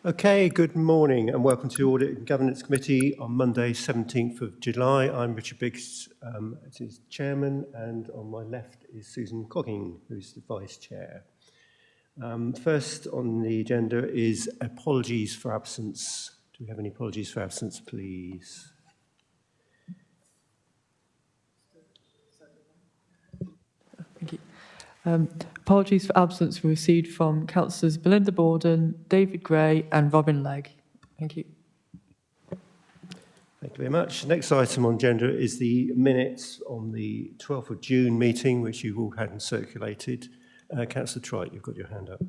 Okay, good morning and welcome to Audit and Governance Committee on Monday, 17th of July. I'm Richard Biggs, as Chairman, and on my left is Susan Cogging, who's the Vice Chair. First on the agenda is apologies for absence. Do we have any apologies for absence, please? Thank you. Apologies for absence were received from Councillors Belinda Borden, David Gray and Robin Legg. Thank you. Thank you very much. Next item on agenda is the minutes on the 12th of June meeting, which you've all had and circulated. Councillor Trite, you've got your hand up.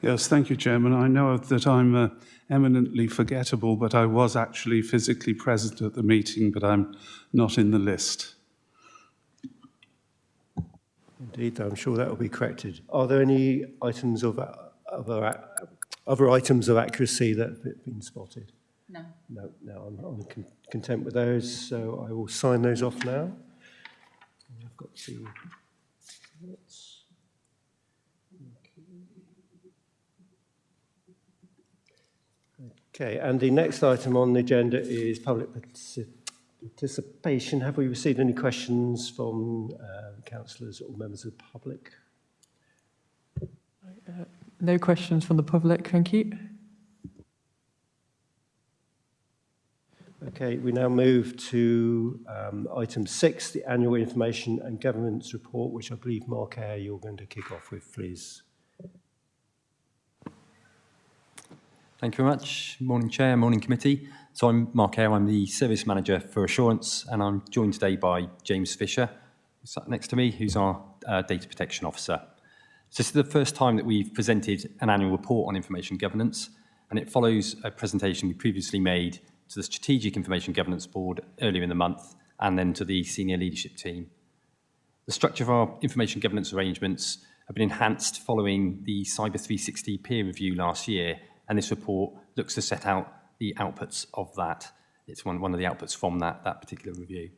Yes, thank you, Chairman. I know that I'm eminently forgettable, but I was actually physically present at the meeting, but I'm not in the list. Indeed, I'm sure that will be corrected. Are there any items of other items of accuracy that have been spotted? No. No, I'm content with those, so I will sign those off now. I've got the minutes. Okay, and the next item on the agenda is public participation. Have we received any questions from councillors or members of the public? No questions from the public, thank you. Okay, we now move to item 6, the annual information and governance report, which I believe, Mark Eyre, you're going to kick off with, please. Thank you very much. Morning, Chair, morning, Committee. So I'm Mark Eyre, I'm the Service Manager for Assurance, and I'm joined today by James Fisher, who's sat next to me, who's our Data Protection Officer. So this is the first time that we've presented an annual report on information governance, and it follows a presentation we previously made to the Strategic Information Governance Board earlier in the month, and then to the Senior Leadership Team. The structure of our information governance arrangements have been enhanced following the Cyber 360 peer review last year, and this report looks to set out the outputs of that. It's one of the outputs from that particular review.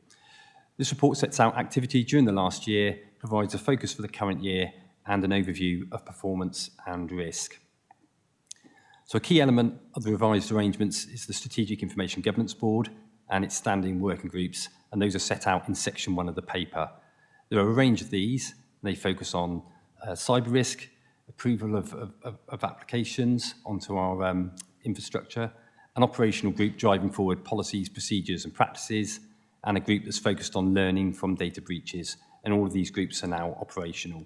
This report sets out activity during the last year, provides a focus for the current year, and an overview of performance and risk. So a key element of the revised arrangements is the Strategic Information Governance Board and its standing working groups, and those are set out in section 1 of the paper. There are a range of these, and they focus on cyber risk, approval of applications onto our infrastructure, an operational group driving forward policies, procedures and practices, and a group that's focused on learning from data breaches, and all of these groups are now operational.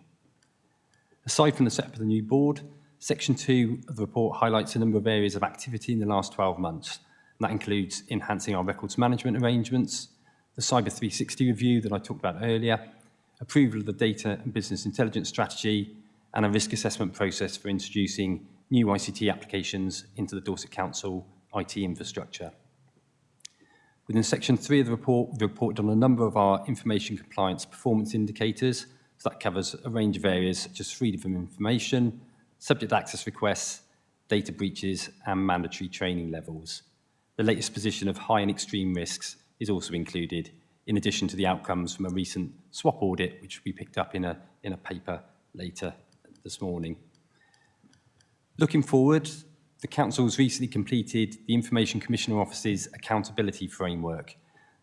Aside from the setup of the new board, section 2 of the report highlights a number of areas of activity in the last 12 months. And that includes enhancing our records management arrangements, the Cyber 360 review that I talked about earlier, approval of the data and business intelligence strategy, and a risk assessment process for introducing new ICT applications into the Dorset Council IT infrastructure. Within section 3 of the report, we've reported on a number of our information compliance performance indicators. So that covers a range of areas such as freedom of information, subject access requests, data breaches, and mandatory training levels. The latest position of high and extreme risks is also included, in addition to the outcomes from a recent swap audit, which we picked up in a paper later this morning. Looking forward, the Council's recently completed the Information Commissioner Office's accountability framework.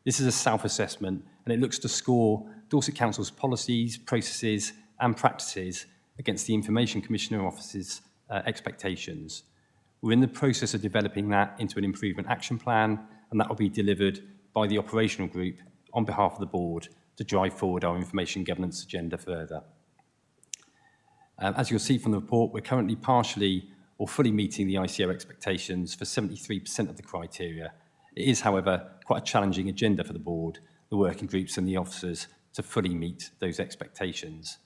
This is a self-assessment, and it looks to score Dorset Council's policies, processes and practices against the Information Commissioner Office's expectations. We're in the process of developing that into an improvement action plan, and that will be delivered by the operational group on behalf of the board to drive forward our information governance agenda further. As you'll see from the report, we're currently partially or fully meeting the ICO expectations for 73% of the criteria. It is, however, quite a challenging agenda for the board, the working groups and the officers to fully meet those expectations.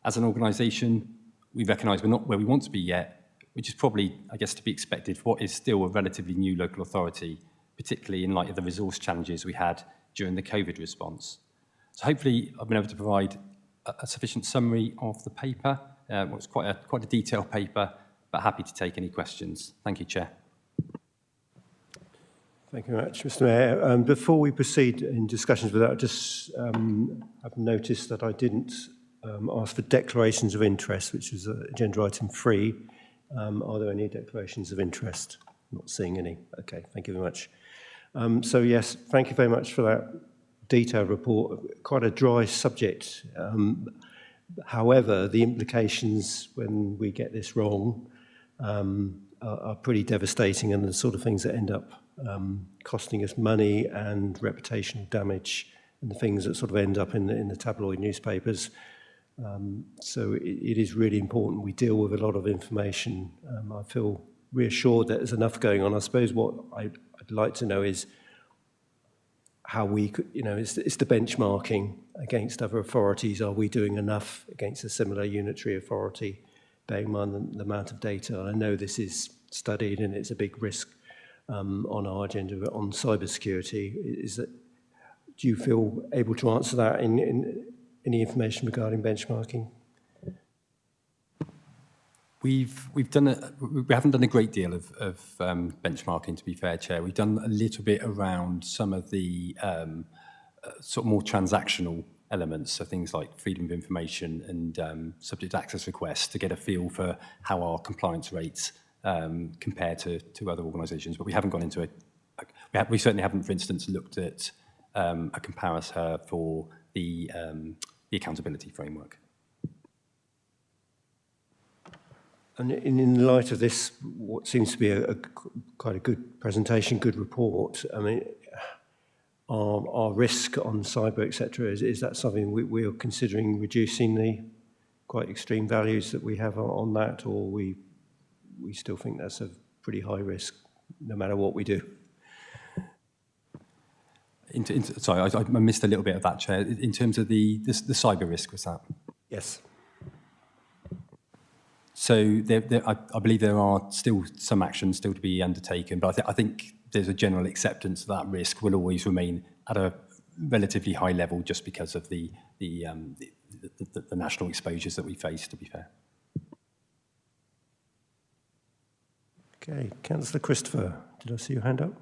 As an organisation, we recognise we're not where we want to be yet, which is probably, I guess, to be expected for what is still a relatively new local authority, particularly in light of the resource challenges we had during the COVID response. So hopefully I've been able to provide a sufficient summary of the paper. It's quite a detailed paper, but happy to take any questions. Thank you, Chair. Thank you very much, Mr. Mayor. Before we proceed in discussions with that, I just have noticed that I didn't asked for declarations of interest, which is agenda item 3. Are there any declarations of interest? Not seeing any. Okay, thank you very much. So yes, thank you very much for that detailed report. Quite a dry subject. However, the implications when we get this wrong are pretty devastating, and the sort of things that end up costing us money and reputational damage, and the things that sort of end up in the tabloid newspapers. So it is really important we deal with a lot of information. I feel reassured that there's enough going on. I suppose what I'd like to know is how we could, it's the benchmarking against other authorities. Are we doing enough against a similar unitary authority, bearing in mind the amount of data? And I know this is studied and it's a big risk on our agenda on cybersecurity. Do you feel able to answer that in any information regarding benchmarking? We haven't done a great deal of benchmarking, to be fair, Chair. We've done a little bit around some of the sort of more transactional elements, so things like freedom of information and subject access requests, to get a feel for how our compliance rates compare to other organisations. But we haven't gone into it. We certainly haven't, for instance, looked at a comparator for the accountability framework. And in light of this, what seems to be quite a good presentation, good report, I mean, our risk on cyber, etc., is that something we are considering reducing the quite extreme values that we have on that, or we still think that's a pretty high risk no matter what we do? Sorry, I missed a little bit of that, Chair. In terms of the cyber risk, was that? Yes. So I believe there are still some actions still to be undertaken, but I think there's a general acceptance that risk will always remain at a relatively high level just because of the national exposures that we face, to be fair. Okay, Councillor Christopher, did I see your hand up?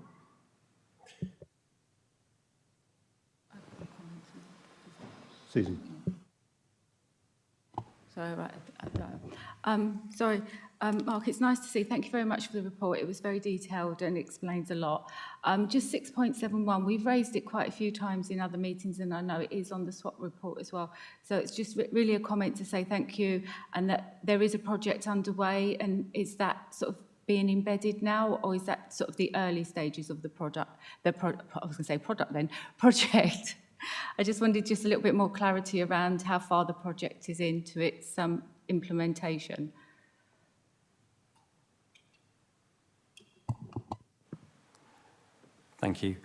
Susan. Sorry, right. Sorry, Mark, it's nice to see. Thank you very much for the report. It was very detailed and explains a lot. Just 6.71, we've raised it quite a few times in other meetings, and I know it is on the SWOT report as well. So it's just really a comment to say thank you, and that there is a project underway, and is that sort of being embedded now, or is that sort of the early stages of the project? I just wanted just a little bit more clarity around how far the project is into its implementation. Thank you.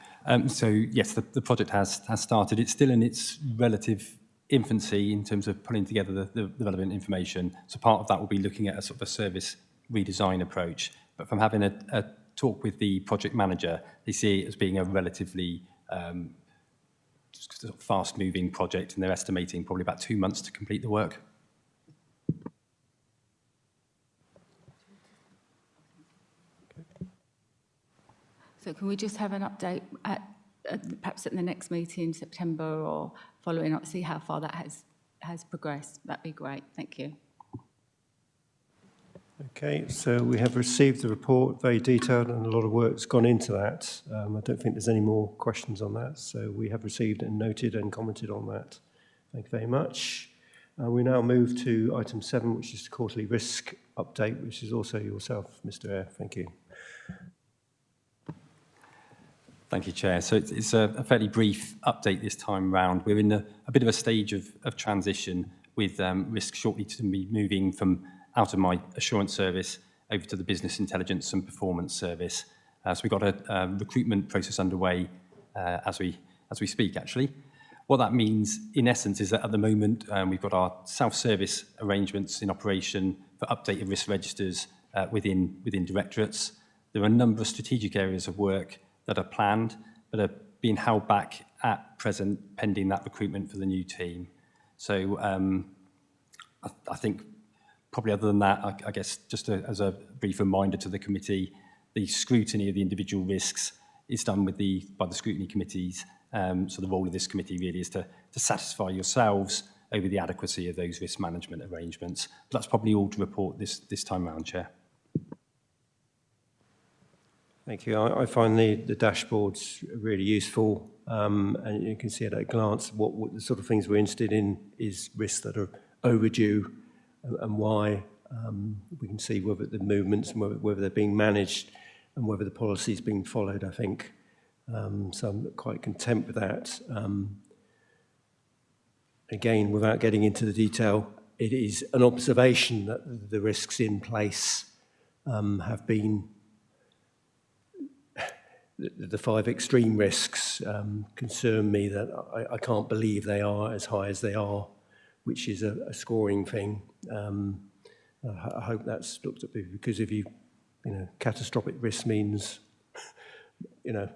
So yes, the project has started. It's still in its relative infancy in terms of pulling together the relevant information. So part of that will be looking at a sort of a service redesign approach. But from having a talk with the project manager, they see it as being a relatively sort of fast-moving project, and they're estimating probably about 2 months to complete the work. So can we just have an update perhaps at the next meeting in September or following up, see how far that has progressed? That'd be great. Thank you. Okay, so we have received the report, very detailed, and a lot of work's gone into that. I don't think there's any more questions on that, so we have received and noted and commented on that. Thank you very much. We now move to item 7, which is the quarterly risk update, which is also yourself, Mr. Eyre. Thank you. Thank you, Chair. So it's a fairly brief update this time round. We're in a bit of a stage of transition with risk shortly to be moving from out of my assurance service over to the business intelligence and performance service. So we've got a recruitment process underway as we speak, actually. What that means, in essence, is that at the moment we've got our self-service arrangements in operation for updated risk registers within directorates. There are a number of strategic areas of work that are planned but are being held back at present pending that recruitment for the new team. So I think probably other than that, I guess just as a brief reminder to the committee, the scrutiny of the individual risks is done by the scrutiny committees. So the role of this committee really is to satisfy yourselves over the adequacy of those risk management arrangements. But that's probably all to report this time round, Chair. Thank you. I find the dashboards really useful, and you can see at a glance what the sort of things we're interested in is risks that are overdue and why. We can see whether the movements and whether they're being managed and whether the policy is being followed, I think. So I'm quite content with that. Again, without getting into the detail, it is an observation that the risks in place have been the 5 extreme risks concern me that I can't believe they are as high as they are, which is a scoring thing. I hope that's looked at because if catastrophic risk means, a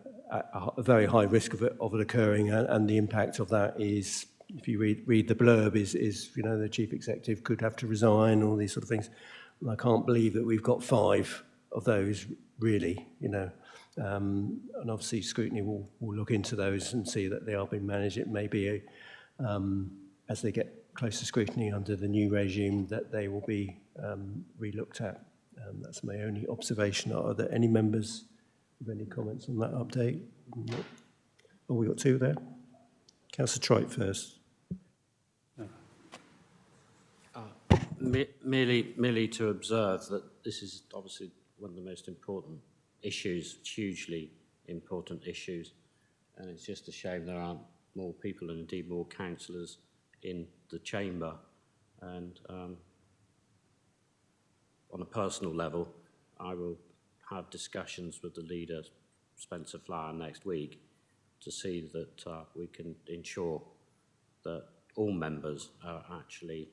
very high risk of it occurring, and the impact of that is, if you read the blurb, is the chief executive could have to resign, all these sort of things. And I can't believe that we've got 5 of those, really, and obviously scrutiny will look into those and see that they are being managed. It may be, as they get closer scrutiny under the new regime, that they will be re-looked at. That's my only observation. Are there any members with any comments on that update? Oh, we got 2 there. Councillor Trite first. Merely to observe that this is obviously one of the most important issues, hugely important issues, and it's just a shame there aren't more people and indeed more councillors in the chamber. And on a personal level, I will have discussions with the leader, Spencer Flower, next week to see that we can ensure that all members are actually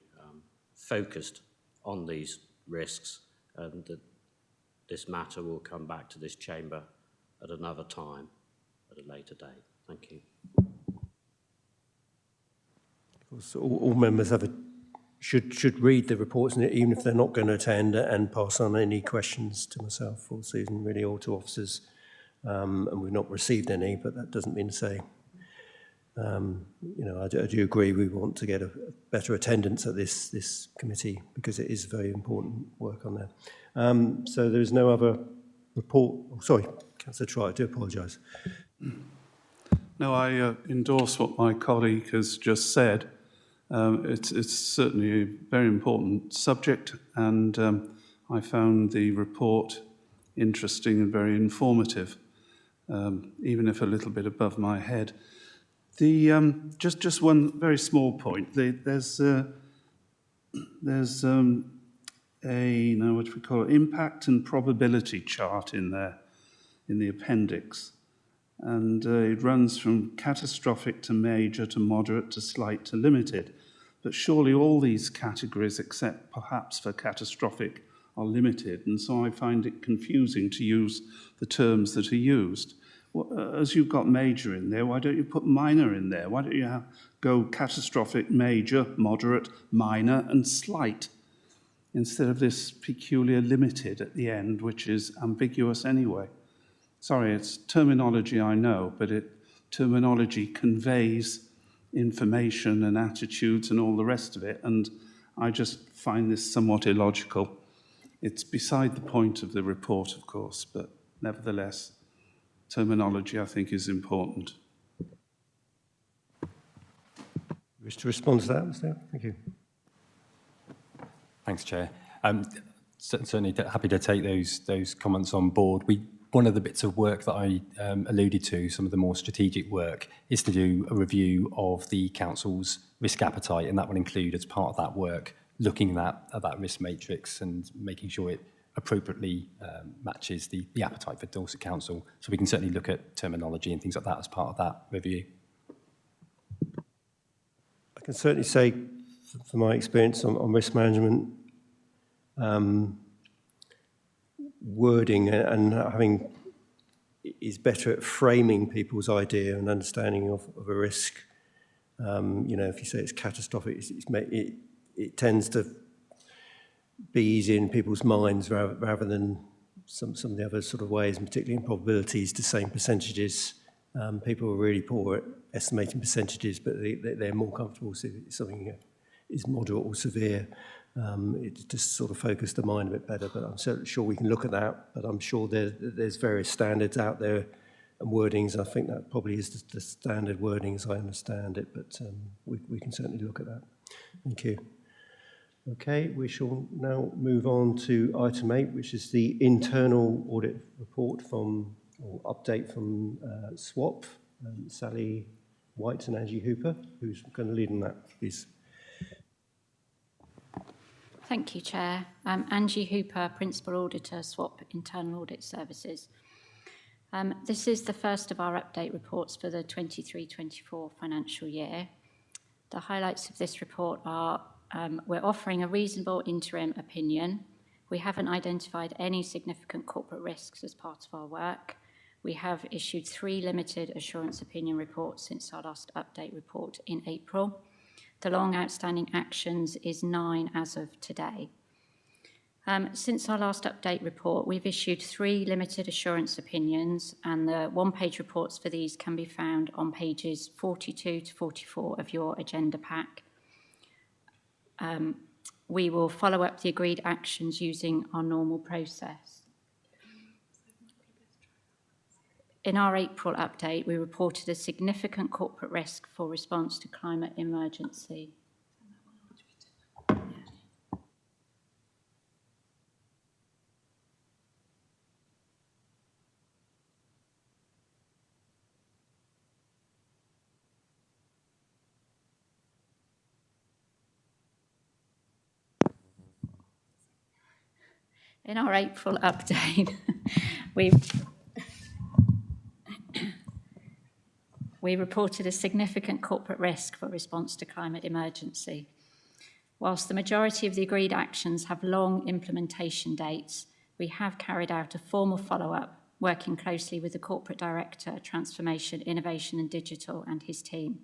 focused on these risks, and that this matter will come back to this chamber at another time, at a later date. Thank you. So all members should read the reports, and even if they're not going to attend, and pass on any questions to myself or Susan, really, or to officers. And we've not received any, but that doesn't mean to say. I do agree we want to get a better attendance at this committee, because it is very important work on there. So there is no other report. Oh, sorry, Councillor Troy, I do apologise. No, I endorse what my colleague has just said. It's certainly a very important subject, and I found the report interesting and very informative, even if a little bit above my head. Just one very small point. There's a what we call impact and probability chart in there, in the appendix, and it runs from catastrophic to major to moderate to slight to limited. But surely all these categories, except perhaps for catastrophic, are limited, and so I find it confusing to use the terms that are used. As you've got major in there, why don't you put minor in there? Why don't you go catastrophic, major, moderate, minor, and slight, instead of this peculiar limited at the end, which is ambiguous anyway? Sorry, it's terminology, I know, but terminology conveys information and attitudes and all the rest of it, and I just find this somewhat illogical. It's beside the point of the report, of course, but nevertheless, terminology, I think, is important. Wish to respond to that, Mr. Thank you. Thanks, Chair. Certainly happy to take those comments on board. One of the bits of work that I alluded to, some of the more strategic work, is to do a review of the council's risk appetite, and that will include, as part of that work, looking at that risk matrix and making sure it appropriately matches the appetite for Dorset Council. So we can certainly look at terminology and things like that as part of that review. I can certainly say, from my experience on risk management, wording and having is better at framing people's idea and understanding of a risk. If you say it's catastrophic, it tends to be easy in people's minds rather than some of the other sort of ways, and particularly in probabilities, to saying percentages. People are really poor at estimating percentages, but they're more comfortable if it's something is moderate or severe. It just sort of focused the mind a bit better, but I'm certainly sure we can look at that. But I'm sure there's various standards out there and wordings. I think that probably is the standard wording as I understand it, but we can certainly look at that. Thank you. Okay, we shall now move on to item 8, which is the internal audit report or update from SWAP. Sally White and Angie Hooper, who's going to lead on that, please. Thank you, Chair. Angie Hooper, Principal Auditor, SWAP Internal Audit Services. This is the first of our update reports for the 23-24 financial year. The highlights of this report are we're offering a reasonable interim opinion. We haven't identified any significant corporate risks as part of our work. We have issued 3 limited assurance opinion reports since our last update report in April. The long outstanding actions is 9 as of today. Since our last update report, we've issued 3 limited assurance opinions, and the one-page reports for these can be found on pages 42 to 44 of your agenda pack. We will follow up the agreed actions using our normal process. In our April update, we reported a significant corporate risk for response to climate emergency. In our April update, we reported a significant corporate risk for response to climate emergency. Whilst the majority of the agreed actions have long implementation dates, we have carried out a formal follow-up, working closely with the Corporate Director, Transformation, Innovation and Digital and his team,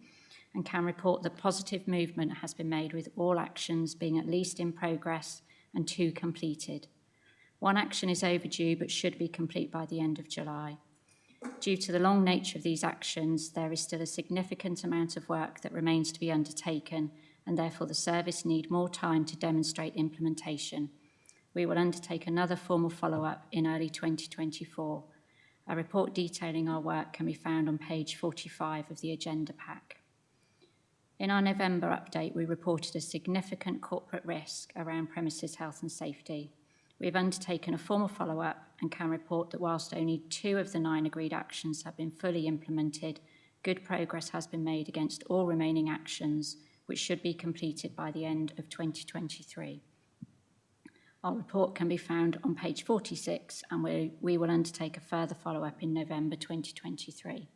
and can report that positive movement has been made with all actions being at least in progress and 2 completed. 1 action is overdue but should be complete by the end of July. Due to the long nature of these actions, there is still a significant amount of work that remains to be undertaken, and therefore the service need more time to demonstrate implementation. We will undertake another formal follow-up in early 2024. A report detailing our work can be found on page 45 of the agenda pack. In our November update, we reported a significant corporate risk around premises health and safety. We have undertaken a formal follow-up and can report that whilst only 2 of the 9 agreed actions have been fully implemented, good progress has been made against all remaining actions, which should be completed by the end of 2023. Our report can be found on page 46, and we will undertake a further follow-up in November 2023.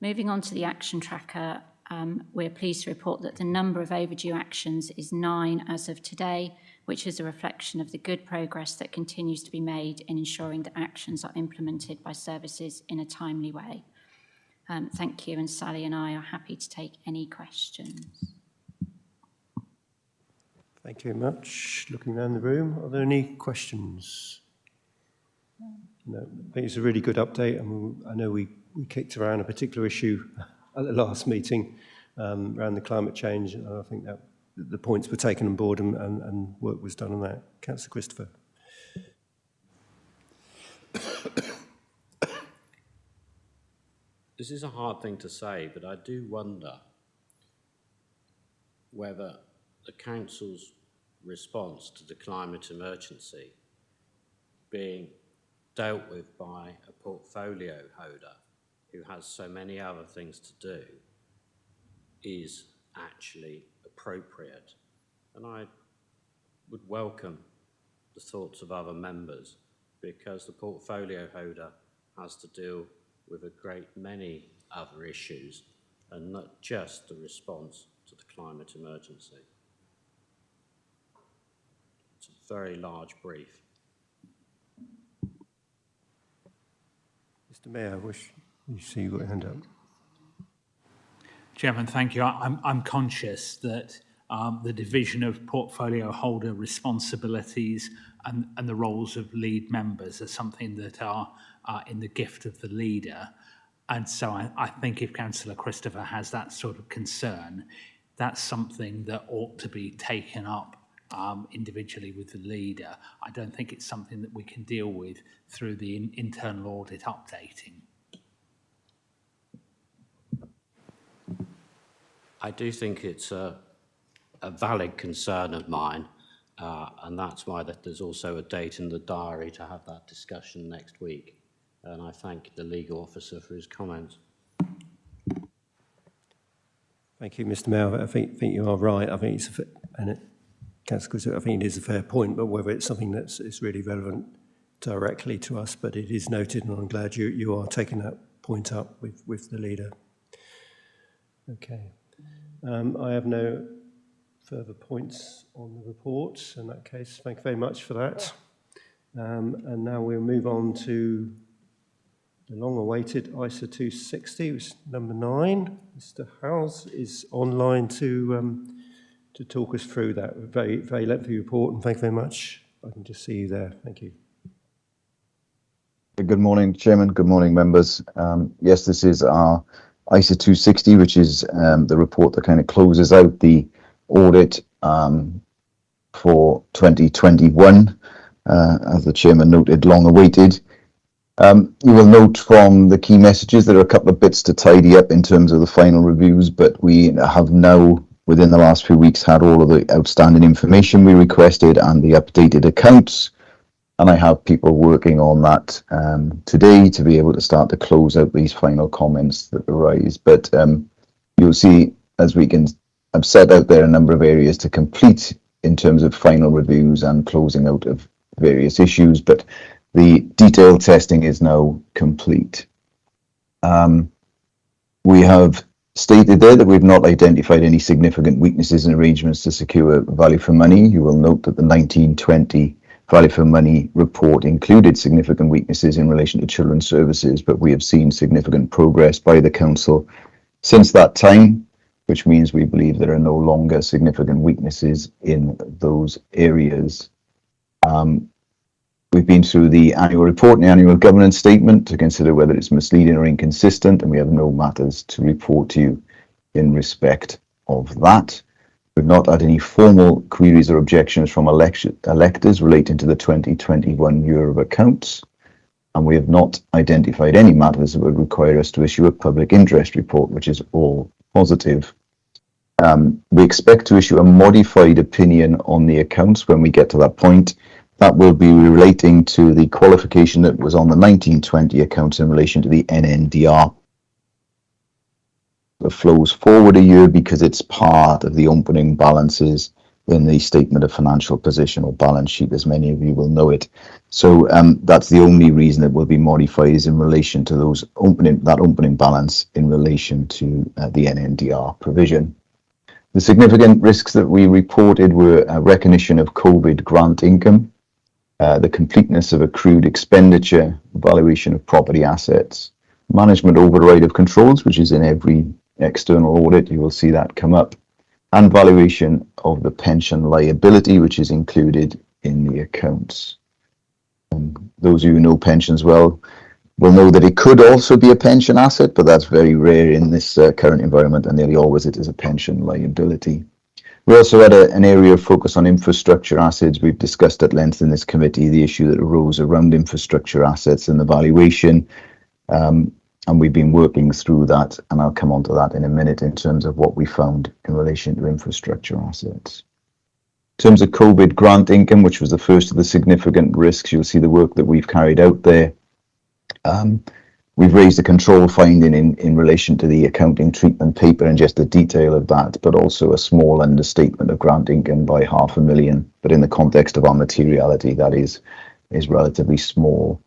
Moving on to the action tracker, we're pleased to report that the number of overdue actions is 9 as of today, which is a reflection of the good progress that continues to be made in ensuring that actions are implemented by services in a timely way. Thank you, and Sally and I are happy to take any questions. Thank you very much. Looking around the room, are there any questions? No, I think it's a really good update, and I know we kicked around a particular issue at the last meeting around the climate change, and I think that the points were taken on board and work was done on that. Councillor Christopher. This is a hard thing to say, but I do wonder whether the Council's response to the climate emergency being dealt with by a portfolio holder who has so many other things to do is actually appropriate. And I would welcome the thoughts of other members, because the portfolio holder has to deal with a great many other issues and not just the response to the climate emergency. It's a very large brief. Mr. Mayor, I wish you see you've got your hand up. Chairman, thank you. I'm conscious that the division of portfolio holder responsibilities and the roles of lead members are something that are in the gift of the leader. And so I think if Councillor Christopher has that sort of concern, that's something that ought to be taken up individually with the leader. I don't think it's something that we can deal with through the internal audit updating. I do think it's a valid concern of mine, and that's why there's also a date in the diary to have that discussion next week. And I thank the legal officer for his comments. Thank you, Mr. Mayor. I think you are right. I think I think it is a fair point, but whether it's something that's really relevant directly to us, but it is noted, and I'm glad you are taking that point up with the leader. Okay. I have no further points on the report. In that case, thank you very much for that. And now we'll move on to the long-awaited ISA 260, which is number 9. Mr. Howes is online to talk us through that. Very, very lengthy report, and thank you very much. I can just see you there. Thank you. Good morning, Chairman. Good morning, members. Yes, this is our ISA 260, which is the report that kind of closes out the audit for 2021. As the Chairman noted, long awaited. You will note from the key messages there are a couple of bits to tidy up in terms of the final reviews, but we have now, within the last few weeks, had all of the outstanding information we requested and the updated accounts. And I have people working on that today to be able to start to close out these final comments that arise. But you'll see, as we can, I've set out there a number of areas to complete in terms of final reviews and closing out of various issues, but the detailed testing is now complete. We have stated there that we've not identified any significant weaknesses in arrangements to secure value for money. You will note that the 1920 value for money report included significant weaknesses in relation to children's services, but we have seen significant progress by the council since that time, which means we believe there are no longer significant weaknesses in those areas. We've been through the annual report and the annual governance statement to consider whether it's misleading or inconsistent, and we have no matters to report to you in respect of that. We've not had any formal queries or objections from electors relating to the 2021 year of accounts, and we have not identified any matters that would require us to issue a public interest report, which is all positive. We expect to issue a modified opinion on the accounts when we get to that point. That will be relating to the qualification that was on the 1920 accounts in relation to the NNDR. It flows forward a year because it's part of the opening balances in the statement of financial position or balance sheet, as many of you will know it. So that's the only reason it will be modified is in relation to that opening balance in relation to the NNDR provision. The significant risks that we reported were a recognition of COVID grant income, the completeness of accrued expenditure, valuation of property assets, management override of controls, which is in every external audit, you will see that come up, and valuation of the pension liability, which is included in the accounts. And those of you who know pensions well will know that it could also be a pension asset, but that's very rare in this current environment, and nearly always it is a pension liability. We also had an area of focus on infrastructure assets. We've discussed at length in this committee the issue that arose around infrastructure assets and the valuation, and we've been working through that, and I'll come on to that in a minute in terms of what we found in relation to infrastructure assets. In terms of COVID grant income, which was the first of the significant risks, you'll see the work that we've carried out there. We've raised a control finding in relation to the accounting treatment paper and just the detail of that, but also a small understatement of grant income by £500,000. But in the context of our materiality, that is relatively small,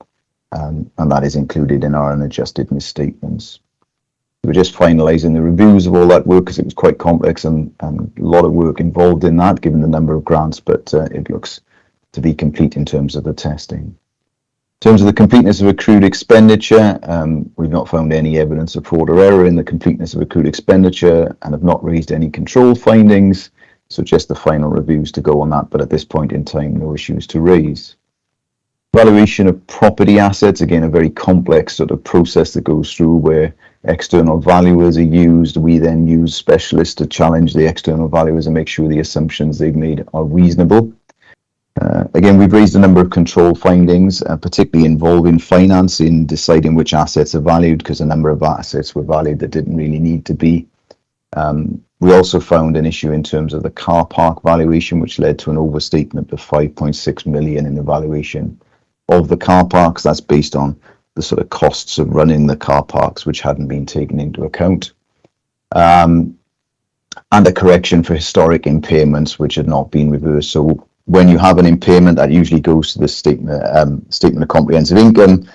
and that is included in our unadjusted misstatements. We're just finalising the reviews of all that work because it was quite complex and a lot of work involved in that, given the number of grants, but it looks to be complete in terms of the testing. In terms of the completeness of accrued expenditure, we've not found any evidence of fraud or error in the completeness of accrued expenditure and have not raised any control findings, so just the final reviews to go on that, but at this point in time, no issues to raise. Valuation of property assets, again, a very complex sort of process that goes through where external valuers are used. We then use specialists to challenge the external valuers and make sure the assumptions they've made are reasonable. Again, we've raised a number of control findings, particularly involving finance in deciding which assets are valued, because a number of assets were valued that didn't really need to be. We also found an issue in terms of the car park valuation, which led to an overstatement of 5.6 million in the valuation of the car parks. That's based on the sort of costs of running the car parks, which hadn't been taken into account. And a correction for historic impairments, which had not been reversed. So when you have an impairment, that usually goes to the statement of comprehensive income.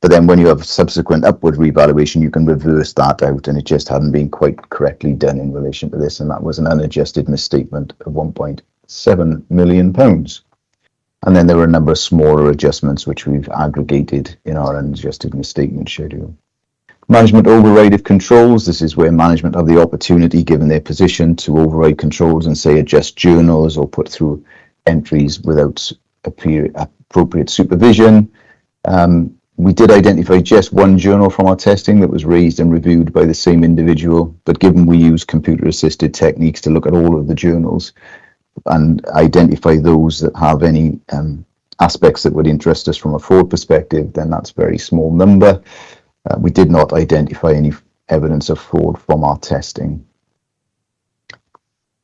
But then when you have subsequent upward revaluation, you can reverse that out, and it just hadn't been quite correctly done in relation to this, and that was an unadjusted misstatement of £1.7 million. And then there were a number of smaller adjustments which we've aggregated in our unadjusted misstatement schedule. Management override of controls. This is where management have the opportunity, given their position, to override controls and say adjust journals or put through entries without appropriate supervision. We did identify just one journal from our testing that was raised and reviewed by the same individual, but given we use computer-assisted techniques to look at all of the journals and identify those that have any aspects that would interest us from a fraud perspective, then that's a very small number. We did not identify any evidence of fraud from our testing.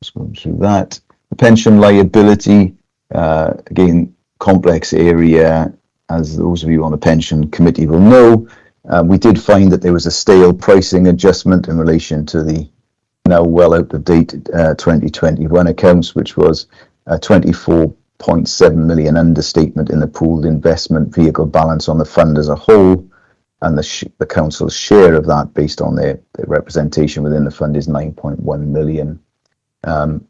Just going through that. The pension liability, again, complex area. As those of you on the pension committee will know, we did find that there was a stale pricing adjustment in relation to the now well out of date 2021 accounts, which was a 24.7 million understatement in the pooled investment vehicle balance on the fund as a whole, and the council's share of that based on their representation within the fund is 9.1 million.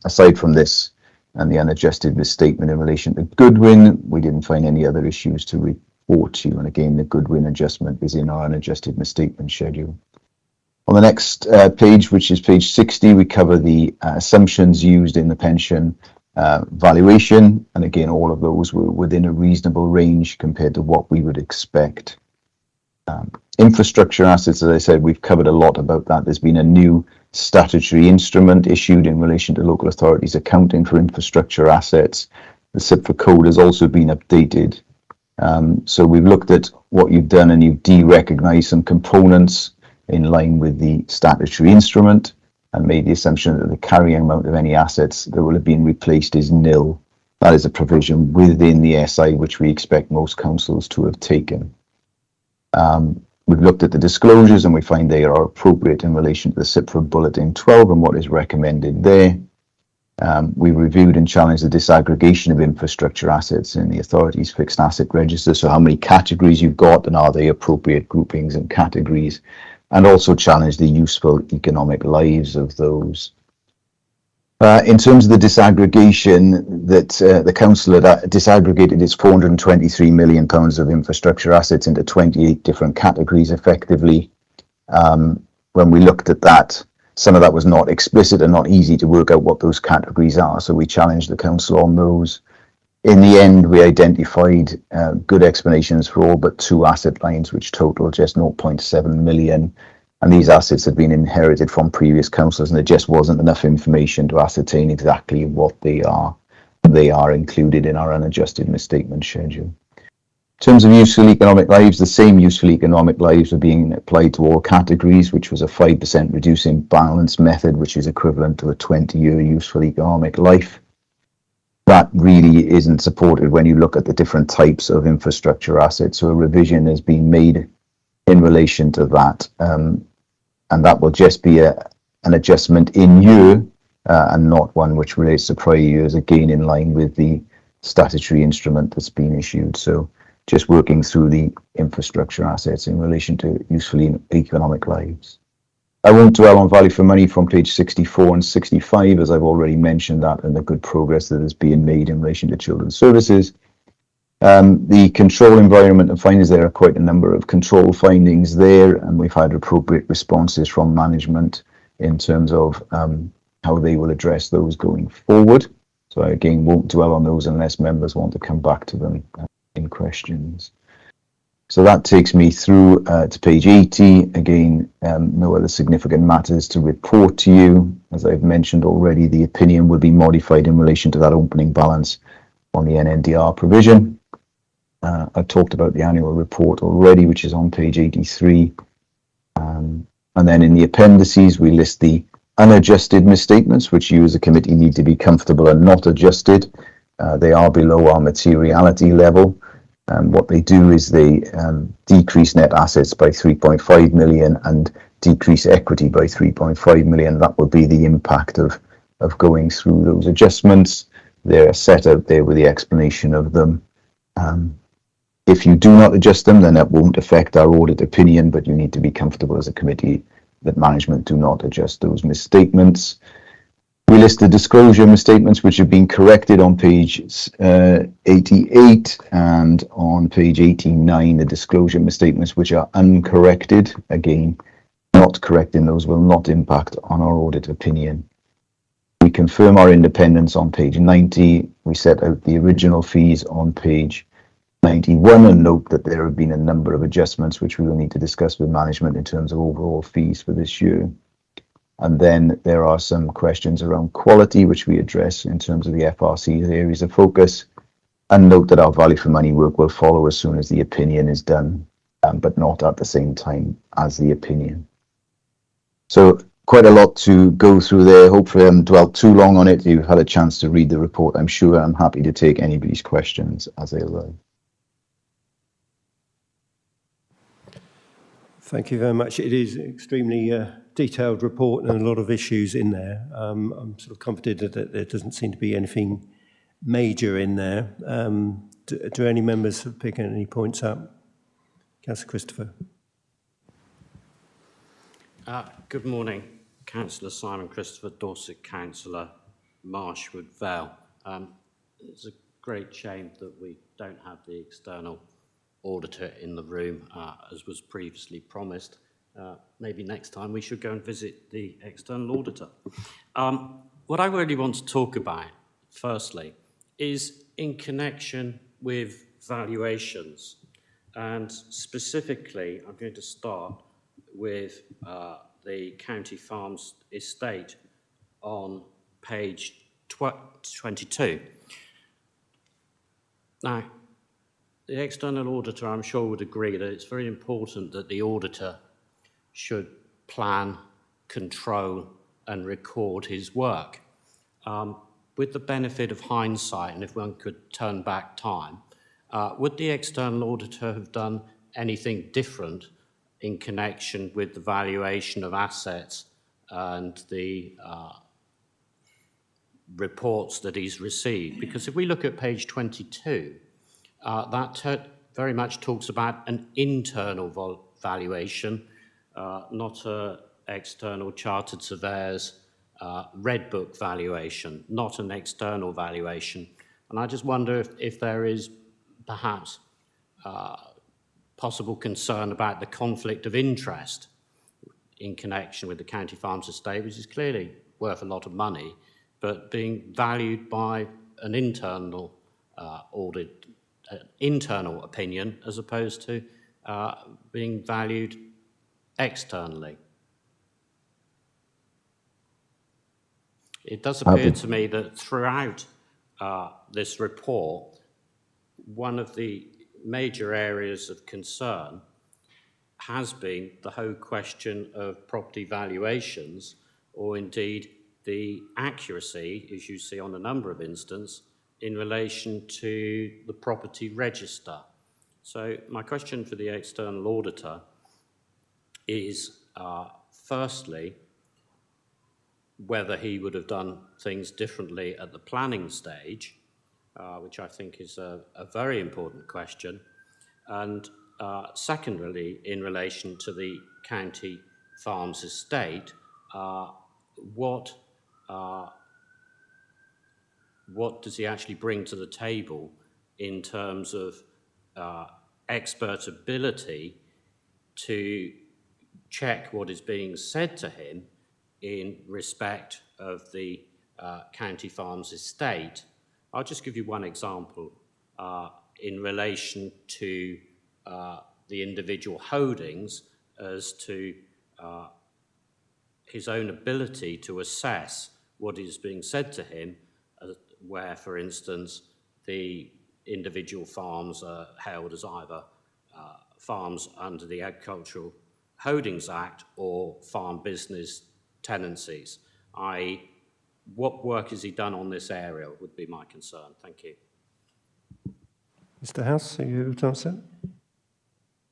Aside from this and the unadjusted misstatement in relation to Goodwin, we didn't find any other issues to report to you. And again, the Goodwin adjustment is in our unadjusted misstatement schedule. On the next page, which is page 60, we cover the assumptions used in the pension valuation. And again, all of those were within a reasonable range compared to what we would expect. Infrastructure assets, as I said, we've covered a lot about that. There's been a new statutory instrument issued in relation to local authorities accounting for infrastructure assets. The CIPFA code has also been updated. So we've looked at what you've done, and you've de-recognised some components in line with the statutory instrument and made the assumption that the carrying amount of any assets that will have been replaced is nil. That is a provision within the SI which we expect most councils to have taken. We've looked at the disclosures and we find they are appropriate in relation to the CIPFA Bulletin 12 and what is recommended there. We reviewed and challenged the disaggregation of infrastructure assets in the authority's fixed asset register. So how many categories you've got and are they appropriate groupings and categories, and also challenged the useful economic lives of those. In terms of the disaggregation, that the council had disaggregated its £423 million of infrastructure assets into 28 different categories effectively. When we looked at that, some of that was not explicit and not easy to work out what those categories are, so we challenged the council on those. In the end, we identified good explanations for all but two asset lines, which total just 0.7 million. And these assets had been inherited from previous councils, and there just wasn't enough information to ascertain exactly what they are. They are included in our unadjusted misstatement schedule. In terms of useful economic lives, the same useful economic lives are being applied to all categories, which was a 5% reducing balance method, which is equivalent to a 20-year useful economic life. That really isn't supported when you look at the different types of infrastructure assets. So a revision has been made in relation to that. And that will just be an adjustment in year and not one which relates to prior years, again in line with the statutory instrument that's been issued. So just working through the infrastructure assets in relation to useful economic lives. I won't dwell on value for money from page 64 and 65, as I've already mentioned that and the good progress that is being made in relation to children's services. The control environment and findings, there are quite a number of control findings there, and we've had appropriate responses from management in terms of how they will address those going forward. So I again won't dwell on those unless members want to come back to them in questions. So that takes me through to page 80. Again, no other significant matters to report to you. As I've mentioned already, the opinion will be modified in relation to that opening balance on the NNDR provision. I've talked about the annual report already, which is on page 83. And then in the appendices, we list the unadjusted misstatements, which you as a committee need to be comfortable are not adjusted. They are below our materiality level. What they do is they decrease net assets by 3.5 million and decrease equity by 3.5 million. That will be the impact of going through those adjustments. They're set out there with the explanation of them. If you do not adjust them, then that won't affect our audit opinion, but you need to be comfortable as a committee that management do not adjust those misstatements. We list the disclosure misstatements which have been corrected on page 88 and on page 89, the disclosure misstatements which are uncorrected. Again, not correcting those will not impact on our audit opinion. We confirm our independence on page 90. We set out the original fees on page 91 and note that there have been a number of adjustments which we will need to discuss with management in terms of overall fees for this year. And then there are some questions around quality which we address in terms of the FRC's areas of focus, and note that our value for money work will follow as soon as the opinion is done, but not at the same time as the opinion. So quite a lot to go through there. Hopefully I haven't dwelt too long on it. You've had a chance to read the report, I'm sure. I'm happy to take anybody's questions as they arrive. Thank you very much. It is an extremely detailed report and a lot of issues in there. I'm sort of comforted that there doesn't seem to be anything major in there. Do any members have picked any points up? Councillor Christopher. Good morning. Councillor Simon Christopher, Dorset Councillor, Marshwood Vale. It's a great shame that we don't have the external auditor in the room, as was previously promised. Maybe next time we should go and visit the external auditor. What I really want to talk about, firstly, is in connection with valuations. And specifically, I'm going to start with the County Farms estate on page 22. Now, the external auditor, I'm sure, would agree that it's very important that the auditor should plan, control, and record his work. With the benefit of hindsight, and if one could turn back time, would the external auditor have done anything different in connection with the valuation of assets and the reports that he's received? Because if we look at page 22, that very much talks about an internal valuation, not an external chartered surveyor's red book valuation, not an external valuation. And I just wonder if there is perhaps possible concern about the conflict of interest in connection with the County Farms estate, which is clearly worth a lot of money, but being valued by an internal audit, internal opinion, as opposed to being valued externally. It does appear to me that throughout this report, one of the major areas of concern has been the whole question of property valuations, or indeed the accuracy, as you see on a number of instances, in relation to the property register. So my question for the external auditor is, firstly, whether he would have done things differently at the planning stage, which I think is a very important question, and secondly, in relation to the County Farms estate, what does he actually bring to the table in terms of expert ability to check what is being said to him in respect of the County Farms estate? I'll just give you one example. in relation to the individual holdings as to his own ability to assess what is being said to him, where, for instance, the individual farms are held as either farms under the Agricultural Holdings Act or farm business tenancies. What work has he done on this area would be my concern. Thank you. Mr. House, are you able to answer?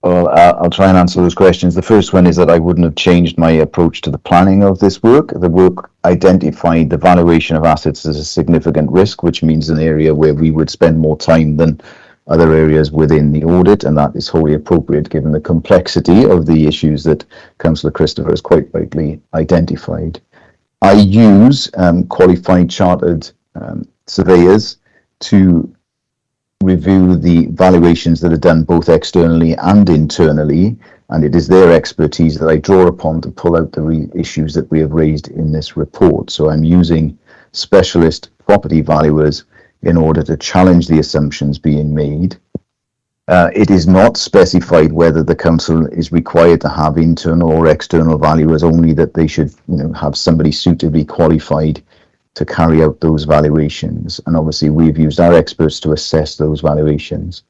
Well, I'll try and answer those questions. The first one is that I wouldn't have changed my approach to the planning of this work. The work identified the valuation of assets as a significant risk, which means an area where we would spend more time than other areas within the audit, and that is wholly appropriate given the complexity of the issues that Councillor Christopher has quite rightly identified. I use qualified chartered surveyors to review the valuations that are done both externally and internally, and it is their expertise that I draw upon to pull out the issues that we have raised in this report. So I'm using specialist property valuers in order to challenge the assumptions being made. It is not specified whether the council is required to have internal or external valuers, only that they should, have somebody suitably qualified to carry out those valuations. And obviously we've used our experts to assess those valuations.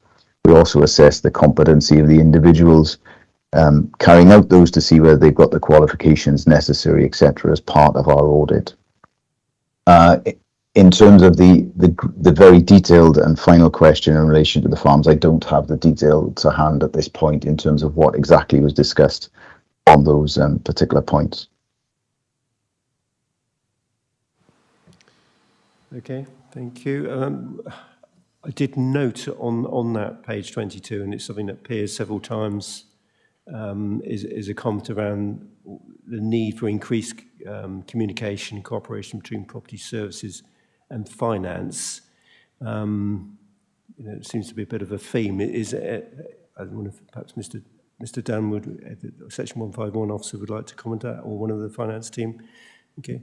We also assess the competency of the individuals carrying out those to see whether they've got the qualifications necessary, etc., as part of our audit. In terms of the very detailed and final question in relation to the farms, I don't have the detail to hand at this point in terms of what exactly was discussed on those particular points. Okay, thank you. I did note on that page 22, and it's something that appears several times, is a comment around the need for increased communication and cooperation between property services and finance. It seems to be a bit of a theme. I wonder if perhaps Mr. Dunn would, Section 151 officer, would like to comment on that, or one of the finance team. Okay.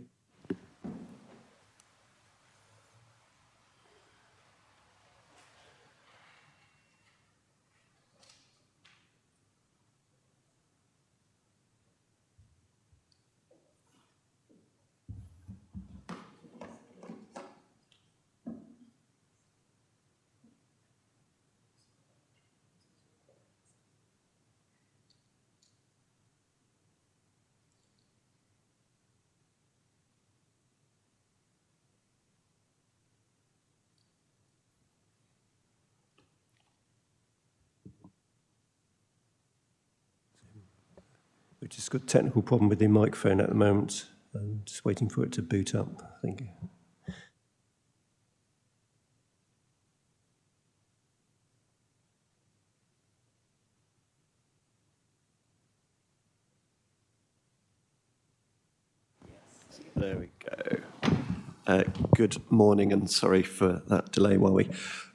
We've just got a technical problem with the microphone at the moment. I'm just waiting for it to boot up, I think. There we go. Good morning, and sorry for that delay while we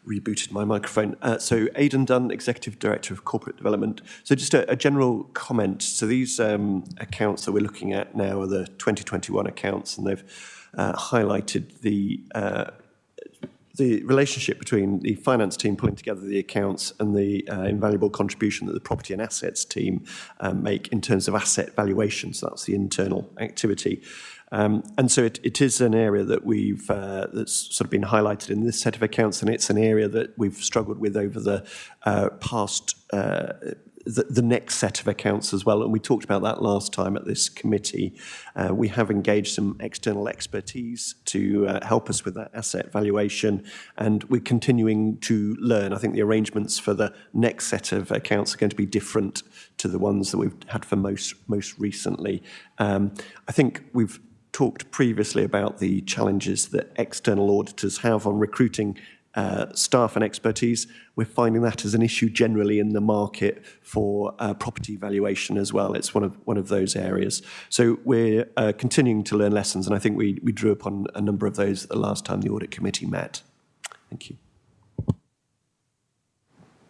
rebooted my microphone. So Aidan Dunn, Executive Director of Corporate Development. So just a general comment. So these accounts that we're looking at now are the 2021 accounts, and they've highlighted the relationship between the finance team pulling together the accounts and the invaluable contribution that the property and assets team make in terms of asset valuations. So that's the internal activity. And so it is an area that that's sort of been highlighted in this set of accounts, and it's an area that we've struggled with over the past, the next set of accounts as well. And we talked about that last time at this committee. We have engaged some external expertise to help us with that asset valuation, and we're continuing to learn. I think the arrangements for the next set of accounts are going to be different to the ones that we've had for most recently. I think we've talked previously about the challenges that external auditors have on recruiting staff and expertise. We're finding that as an issue generally in the market for property valuation as well. It's one of those areas. So we're continuing to learn lessons, and I think we drew upon a number of those the last time the audit committee met. Thank you.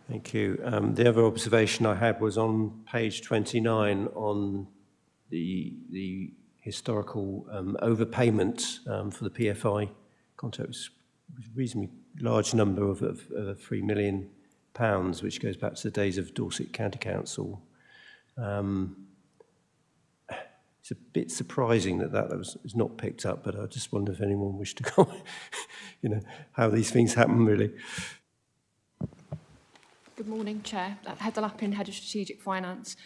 Thank you. The other observation I had was on page 29 on the historical overpayment for the PFI contract. It was a reasonably large number of 3 million which goes back to the days of Dorset County Council. It's a bit surprising that was not picked up, but I just wonder if anyone wished to comment, how these things happen, really. Good morning, Chair. Heather Lappin, Head of Strategic Finance.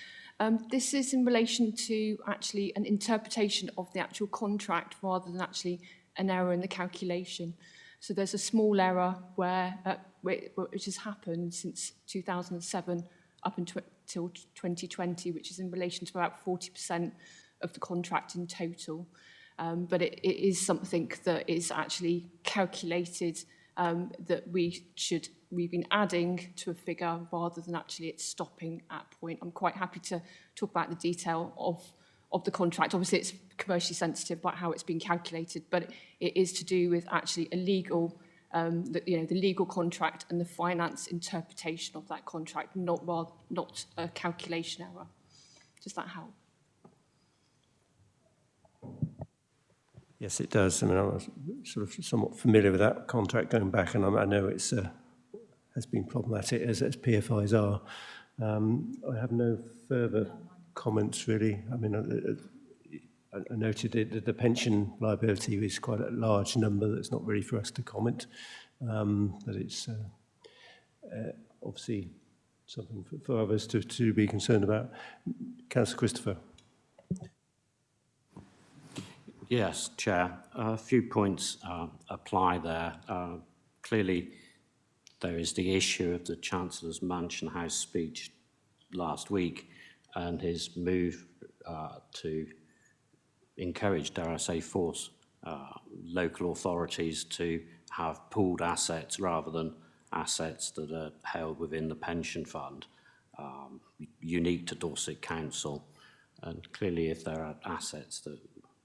This is in relation to actually an interpretation of the actual contract rather than actually an error in the calculation. So there's a small error which has happened since 2007 up until 2020, which is in relation to about 40% of the contract in total. But it is something that is actually calculated that we've been adding to a figure rather than actually it stopping at point. I'm quite happy to talk about the detail of the contract. Obviously, it's commercially sensitive about how it's been calculated, but it is to do with actually a legal, the legal contract and the finance interpretation of that contract, not a calculation error. Does that help? Yes, it does. I mean, I was sort of somewhat familiar with that contract going back, and I know it's has been problematic, as PFIs are. I have no further comments, really. I mean, I noted that the pension liability is quite a large number that's not really for us to comment, but it's obviously something for others to be concerned about. Councillor Christopher. Yes, Chair. A few points apply there. Clearly, there is the issue of the Chancellor's Mansion House speech last week and his move to encourage, dare I say, force local authorities to have pooled assets rather than assets that are held within the pension fund, unique to Dorset Council. And clearly, if there are assets that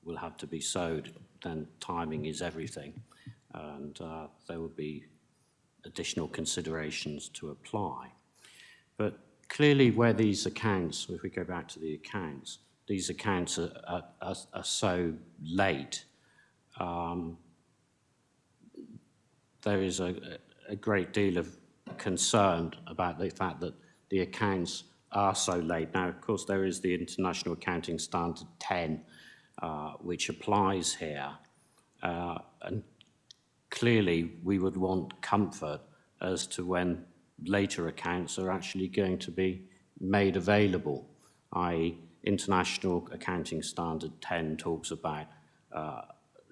will have to be sold, then timing is everything, and there will be additional considerations to apply. But clearly, where these accounts, if we go back to the accounts, these accounts are so late, there is a great deal of concern about the fact that the accounts are so late. Now, of course, there is the International Accounting Standard 10, which applies here, and clearly we would want comfort as to when later accounts are actually going to be made available, i.e. International Accounting Standard 10 talks about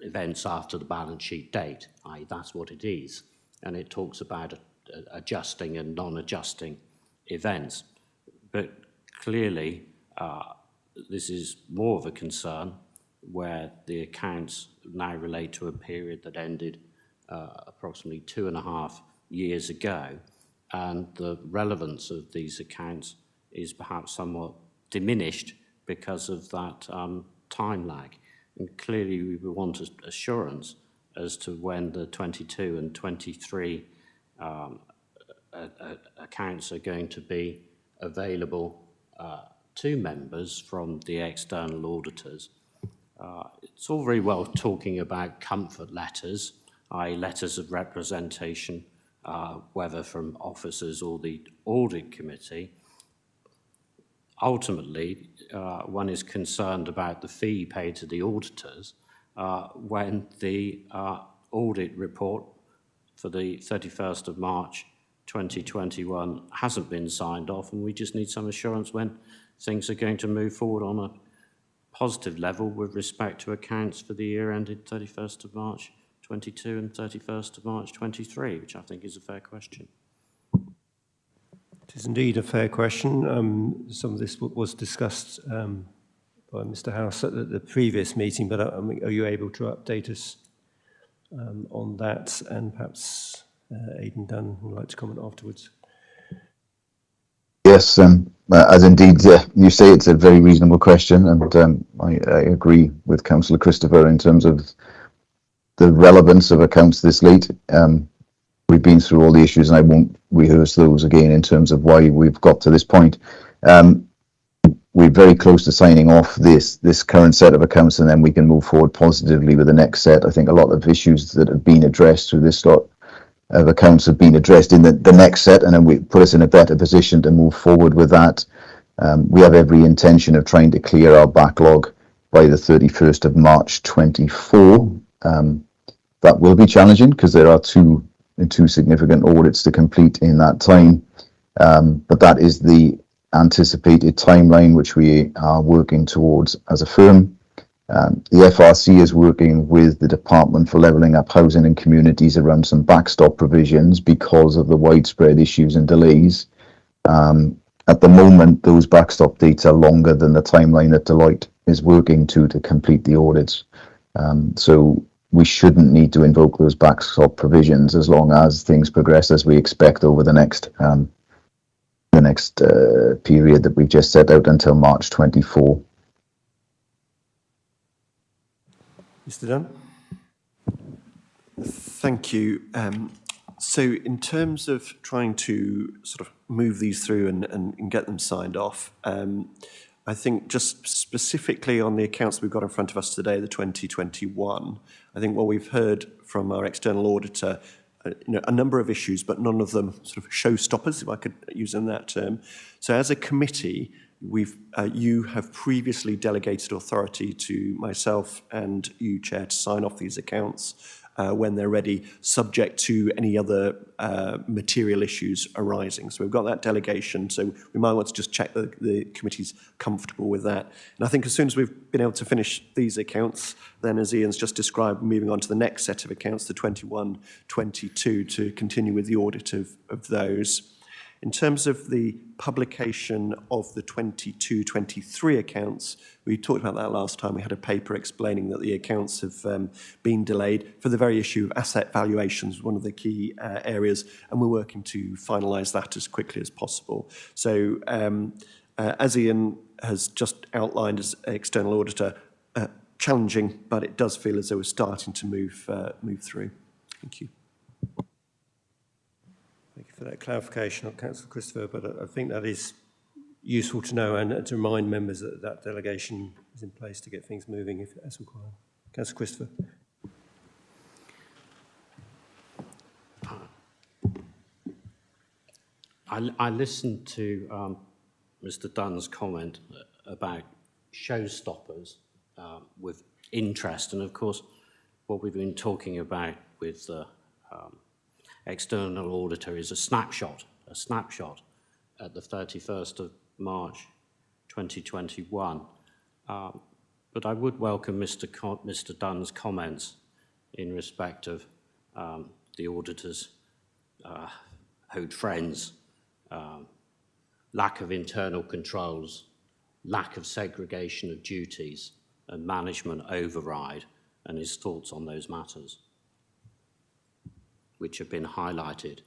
events after the balance sheet date, i.e. that's what it is, and it talks about adjusting and non-adjusting events. But clearly this is more of a concern where the accounts now relate to a period that ended approximately 2.5 years ago, and the relevance of these accounts is perhaps somewhat diminished because of that time lag. And clearly we would want assurance as to when the 22 and 23 accounts are going to be available to members from the external auditors. It's all very well talking about comfort letters, i.e. letters of representation, whether from officers or the audit committee. Ultimately, one is concerned about the fee paid to the auditors when the audit report for the 31st of March 2021 hasn't been signed off, and we just need some assurance when things are going to move forward on a positive level with respect to accounts for the year ended 31st of March 22 and 31st of March 23, which I think is a fair question. It is indeed a fair question. Some of this was discussed by Mr. House at the previous meeting, but are you able to update us on that? And perhaps Aidan Dunn would like to comment afterwards. Yes, as indeed you say, it's a very reasonable question, and I agree with Councillor Christopher in terms of the relevance of accounts this late. We've been through all the issues, and I won't rehearse those again in terms of why we've got to this point. We're very close to signing off this current set of accounts, and then we can move forward positively with the next set. I think a lot of issues that have been addressed through this lot of accounts have been addressed in the next set, and then we put us in a better position to move forward with that. We have every intention of trying to clear our backlog by the 31st of March 24. That will be challenging because there are two significant audits to complete in that time. But that is the anticipated timeline which we are working towards as a firm. The FRC is working with the Department for Levelling Up Housing and Communities around some backstop provisions because of the widespread issues and delays. At the moment, those backstop dates are longer than the timeline that Deloitte is working to complete the audits. So we shouldn't need to invoke those backstop provisions as long as things progress as we expect over the next period that we've just set out until March 24. Mr. Dunn? Thank you. So in terms of trying to sort of move these through and get them signed off, I think just specifically on the accounts we've got in front of us today, the 2021, I think what we've heard from our external auditor, a number of issues, but none of them sort of showstoppers, if I could use in that term. So as a committee, you have previously delegated authority to myself and you, Chair, to sign off these accounts when they're ready, subject to any other material issues arising. So we've got that delegation, so we might want to just check that the committee's comfortable with that. And I think as soon as we've been able to finish these accounts, then as Ian's just described, moving on to the next set of accounts, the 21-22, to continue with the audit of those. In terms of the publication of the 22-23 accounts, we talked about that last time. We had a paper explaining that the accounts have been delayed for the very issue of asset valuations, one of the key areas, and we're working to finalise that as quickly as possible. So as Ian has just outlined as external auditor, challenging, but it does feel as though we're starting to move through. Thank you. Thank you for that clarification on Councillor Christopher, but I think that is useful to know and to remind members that that delegation is in place to get things moving as required. Councillor Christopher. I listened to Mr. Dunn's comment about showstoppers with interest, and of course what we've been talking about with the external auditor is a snapshot at the 31st of March 2021. But I would welcome Mr. Dunn's comments in respect of the auditor's old friends, lack of internal controls, lack of segregation of duties and management override, and his thoughts on those matters, which have been highlighted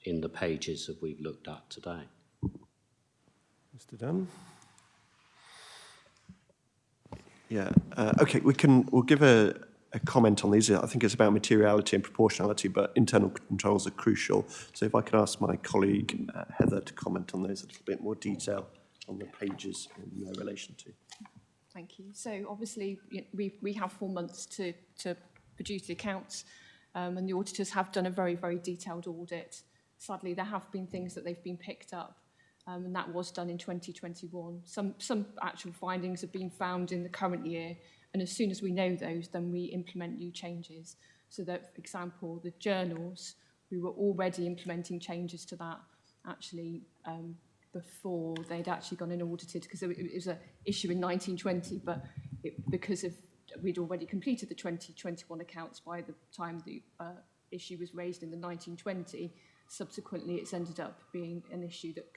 in the pages that we've looked at today. Mr. Dunn? Yeah, okay, we'll give a comment on these. I think it's about materiality and proportionality, but internal controls are crucial. So if I could ask my colleague Heather to comment on those a little bit more detail on the pages in their relation to. Thank you. So obviously we have 4 months to produce the accounts. And the auditors have done a very, very detailed audit. Sadly, there have been things that they've been picked up, and that was done in 2021. Some actual findings have been found in the current year, and as soon as we know those, then we implement new changes. So that, for example, the journals, we were already implementing changes to that actually before they'd actually gone and audited, because it was an issue in 1920, but because of we'd already completed the 2021 accounts by the time the issue was raised in the 1920. Subsequently, it's ended up being an issue that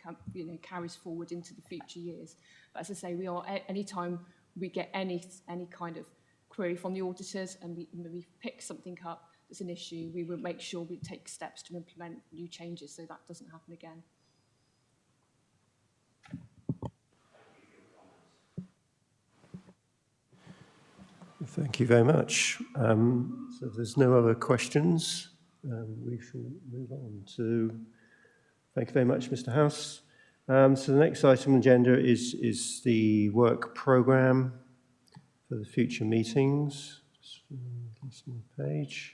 carries forward into the future years. But as I say, we are anytime we get any kind of query from the auditors and we pick something up that's an issue, we will make sure we take steps to implement new changes so that doesn't happen again. Thank you very much. So if there's no other questions, we shall move on to, thank you very much, Mr. House. So the next item on the agenda is the work programme for the future meetings. Just my page.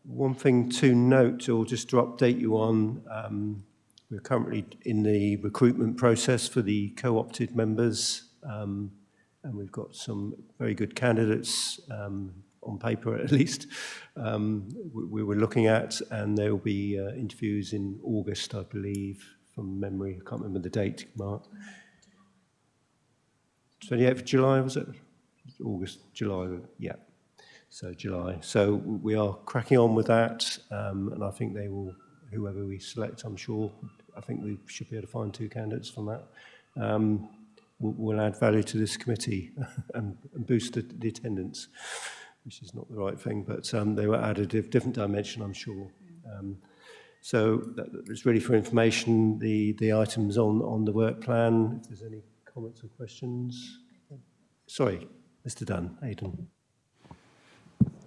One thing to note, or just to update you on, we're currently in the recruitment process for the co-opted members, and we've got some very good candidates, on paper at least, we were looking at, and there will be interviews in August, I believe, from memory. I can't remember the date, Mark. 28th of July, was it? August, July, yeah. So July. So we are cracking on with that, and I think they will, whoever we select, I'm sure, I think we should be able to find 2 candidates from that. Will add value to this committee and boost the attendance, which is not the right thing, but they were added a different dimension, I'm sure. So it's really for information, the items on the work plan. If there's any comments or questions. Sorry, Mr. Dunn, Aidan.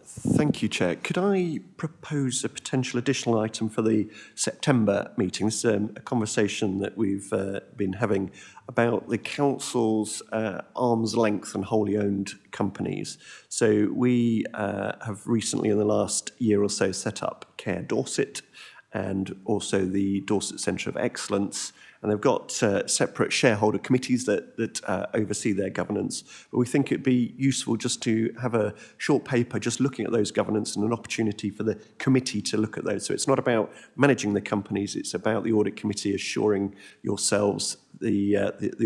Thank you, Chair. Could I propose a potential additional item for the September meeting? This is a conversation that we've been having about the council's arm's length and wholly owned companies. So we have recently, in the last year or so, set up Care Dorset and also the Dorset Centre of Excellence. And they've got separate shareholder committees that oversee their governance. But we think it'd be useful just to have a short paper just looking at those governance and an opportunity for the committee to look at those. So it's not about managing the companies, it's about the audit committee assuring yourselves, the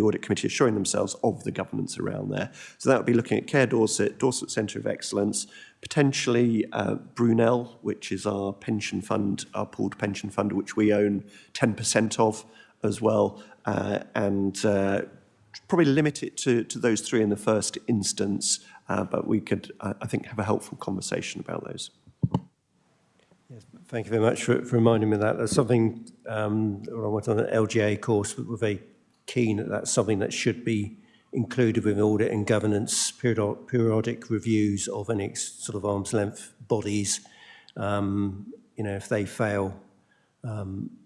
audit committee assuring themselves of the governance around there. So that would be looking at Care Dorset, Dorset Centre of Excellence, potentially Brunel, which is our pension fund, our pooled pension fund, which we own 10% of, as well, and probably limit it to those 3 in the first instance, but we could, I think, have a helpful conversation about those. Yes, thank you very much for reminding me of that. That's something, I went on an LGA course, but we're very keen that that's something that should be included with audit and governance, periodic reviews of any sort of arm's length bodies. If they fail,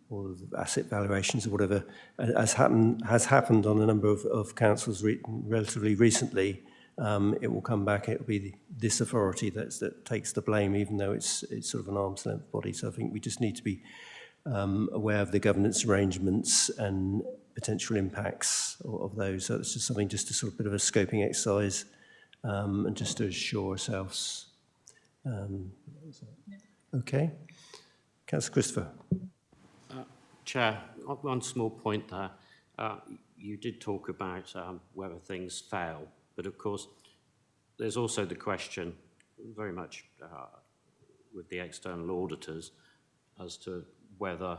or asset valuations or whatever, has happened on a number of councils relatively recently, it will come back. It will be this authority that takes the blame, even though it's sort of an arm's length body. So I think we just need to be aware of the governance arrangements and potential impacts of those. So it's just something, just a sort of bit of a scoping exercise, and just to assure ourselves. Okay, Councillor Christopher. Chair, one small point there. You did talk about whether things fail, but of course, there's also the question, very much with the external auditors, as to whether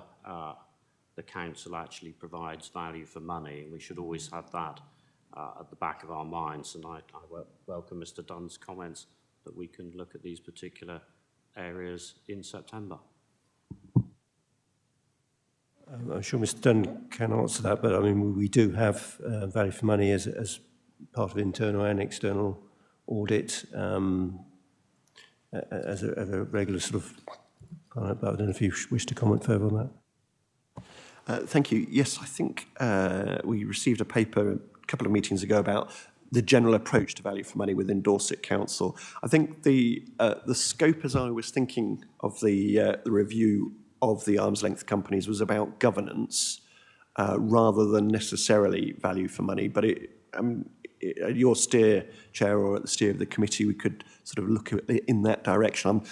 the council actually provides value for money. We should always have that at the back of our minds, and I welcome Mr. Dunn's comments that we can look at these particular areas in September. I'm sure Mr. Dunn can answer that, but I mean, we do have value for money as part of internal and external audit, as a regular sort of, I don't know if you wish to comment further on that. Thank you. Yes, I think we received a paper a couple of meetings ago about the general approach to value for money within Dorset Council. I think the scope, as I was thinking of the review of the arm's length companies, was about governance rather than necessarily value for money. But at your steer, Chair, or at the steer of the committee, we could sort of look at it in that direction. I'm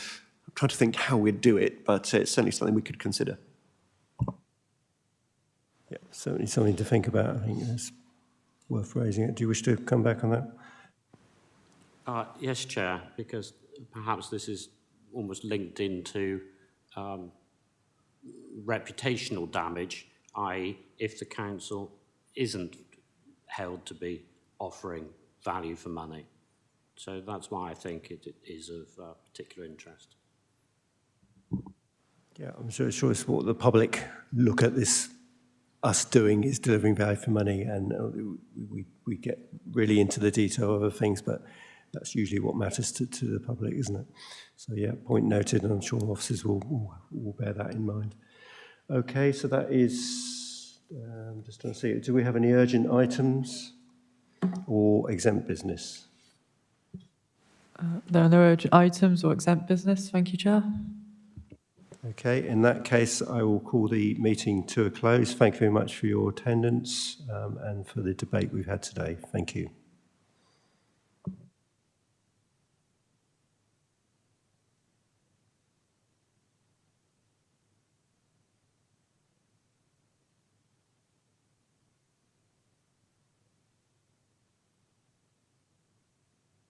trying to think how we'd do it, but it's certainly something we could consider. Yeah, certainly something to think about. I think it's worth raising it. Do you wish to come back on that? Yes, Chair, because perhaps this is almost linked into reputational damage, i.e. if the council isn't held to be offering value for money. So that's why I think it is of particular interest. Yeah, I'm sure it's what the public look at this, us doing is delivering value for money, and we get really into the detail of other things, but that's usually what matters to the public, isn't it? So yeah, point noted, and I'm sure officers will bear that in mind. Okay, so that is, just trying to see, do we have any urgent items or exempt business? There are no urgent items or exempt business. Thank you, Chair. Okay, in that case, I will call the meeting to a close. Thank you very much for your attendance and for the debate we've had today. Thank you.